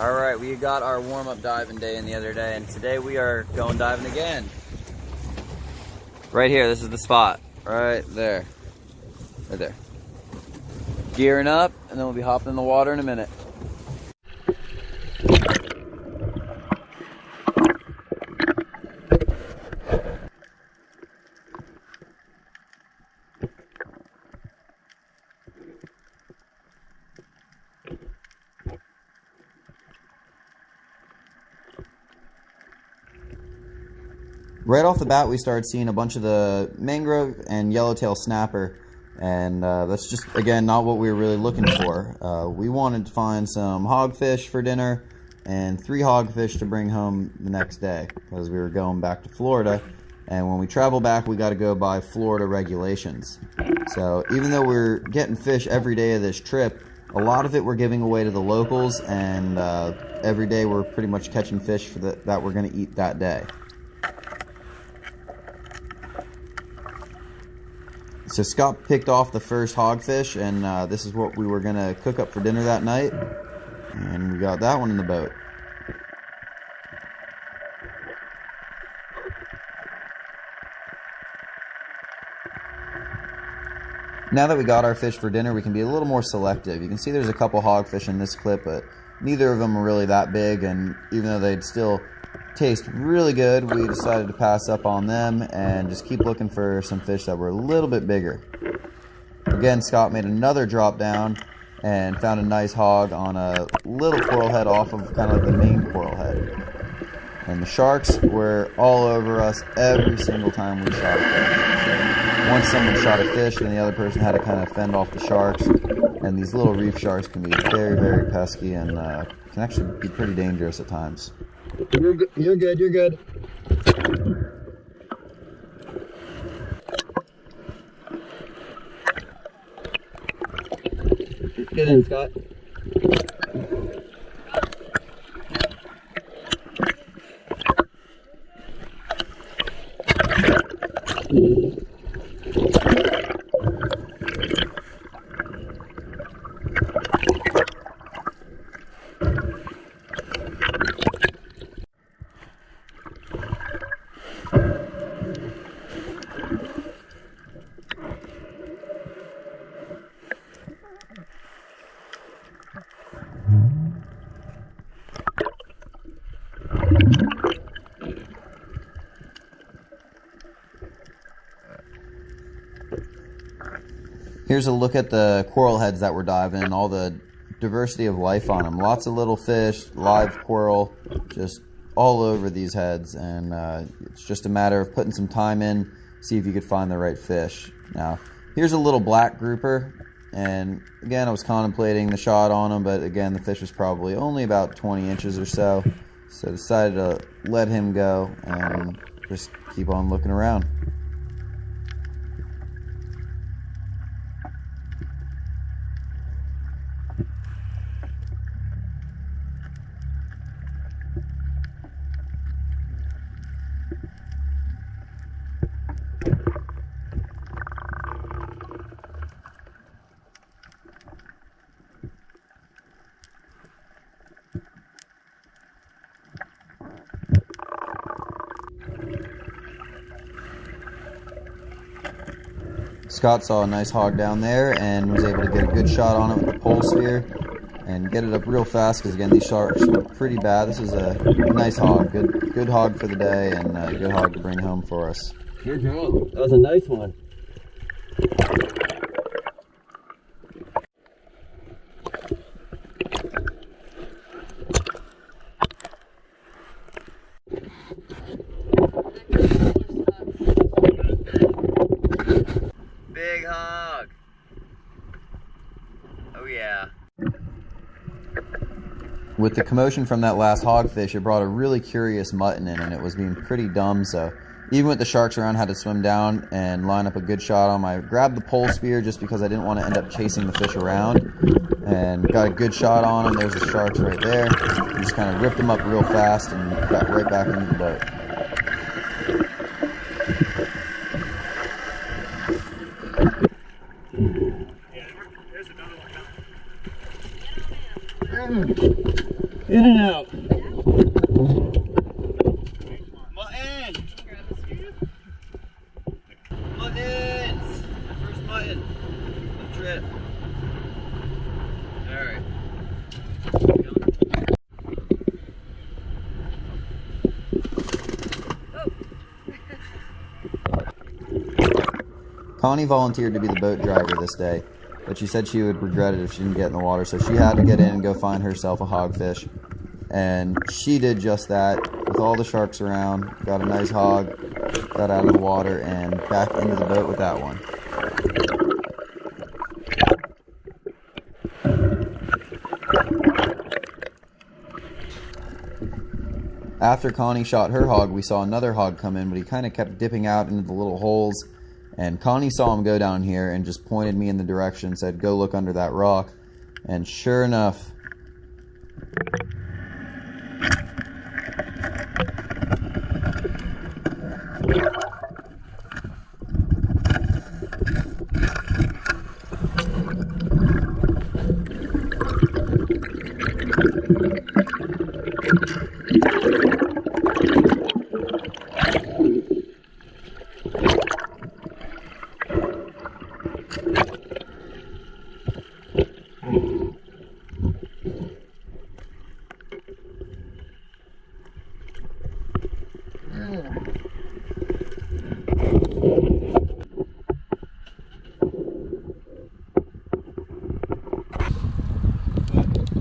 All right, we got our warm-up diving day in the other day, and today we are going diving again. Right here, this is the spot. Right there. Right there. Gearing up, and then we'll be hopping in the water in a minute. Right off the bat, we started seeing a bunch of the mangrove and yellowtail snapper, and that's just, again, not what we were really looking for. We wanted to find some hogfish for dinner and 3 hogfish to bring home the next day, because we were going back to Florida, and when we travel back, we got to go by Florida regulations. So even though we're getting fish every day of this trip, a lot of it we're giving away to the locals, and every day we're pretty much catching fish for that we're going to eat that day. So Scott picked off the first hogfish, and this is what we were going to cook up for dinner that night. And we got that one in the boat. Now that we got our fish for dinner, we can be a little more selective. You can see there's a couple hogfish in this clip, but neither of them are really that big, and even though they'd still taste really good, we decided to pass up on them and just keep looking for some fish that were a little bit bigger. Again, Scott made another drop down and found a nice hog on a little coral head off of kind of like the main coral head. And the sharks were all over us every single time we shot a fish. So once someone shot a fish, then the other person had to kind of fend off the sharks. And these little reef sharks can be very, very pesky and can actually be pretty dangerous at times. You're good, you're good, you're good. Get in, Scott. Here's a look at the coral heads that we're diving and all the diversity of life on them. Lots of little fish, live coral, just all over these heads, and it's just a matter of putting some time in, see if you could find the right fish. Now, here's a little black grouper, and again, I was contemplating the shot on him, but again, the fish was probably only about 20 inches or so, so I decided to let him go and just keep on looking around. Scott saw a nice hog down there and was able to get a good shot on it with the Polespear and get it up real fast, because again, these sharks were pretty bad. This is a nice hog, good hog for the day, and a good hog to bring home for us. Good job. That was a nice one. Big hog. Oh yeah. With the commotion from that last hogfish, it brought a really curious mutton in, and it was being pretty dumb, so even with the sharks around, I had to swim down and line up a good shot on him. I grabbed the pole spear just because I didn't want to end up chasing the fish around, and got a good shot on him. There's the sharks right there. We just kind of ripped them up real fast and got right back into the boat. In and out. Mutton! Muttons! First mutton. The trip. Alright. Connie volunteered to be the boat driver this day, but she said she would regret it if she didn't get in the water, so she had to get in and go find herself a hogfish. And she did just that with all the sharks around, got a nice hog, got out of the water, and back into the boat with that one. After Connie shot her hog, we saw another hog come in, but he kind of kept dipping out into the little holes. And Connie saw him go down here and just pointed me in the direction, said, go look under that rock. And sure enough,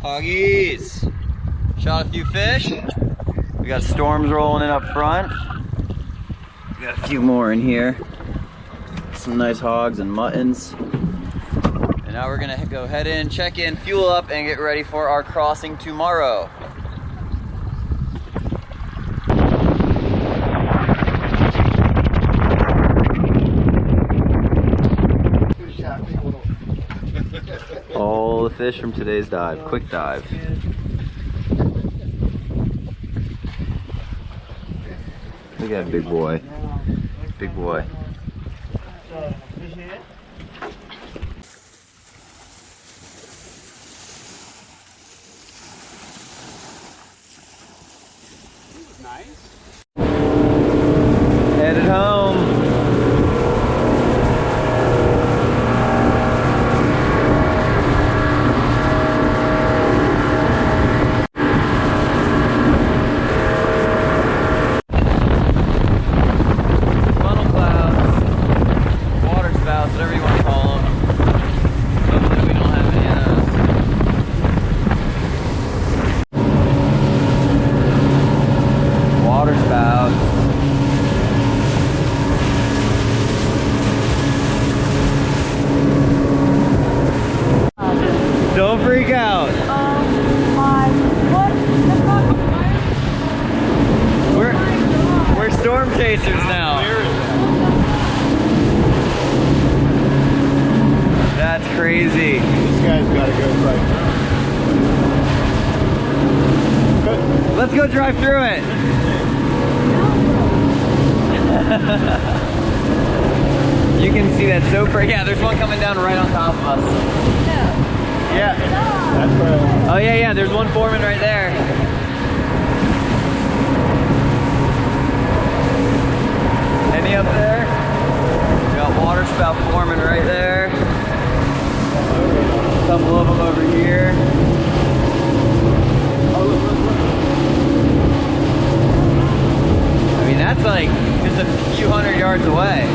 Hoggies! Shot a few fish. We got storms rolling in up front. We got a few more in here. Some nice hogs and muttons. And now we're gonna go head in, check in, fuel up, and get ready for our crossing tomorrow. All the fish from today's dive, quick dive. Look at that big boy. Big boy. Headed home. Waterspouts, whatever you want to call them. Hopefully we don't have any of those. Waterspouts. Don't freak out. We're storm chasers now. That's crazy. This guy's got to go right through. Let's go drive through it. You can see that so pretty. Yeah, there's one coming down right on top of us. Yeah. That's right. Oh yeah, there's one forming right there. Any up there? We got waterspout forming right there. A couple of them over here. I mean, that's like just a few hundred yards away.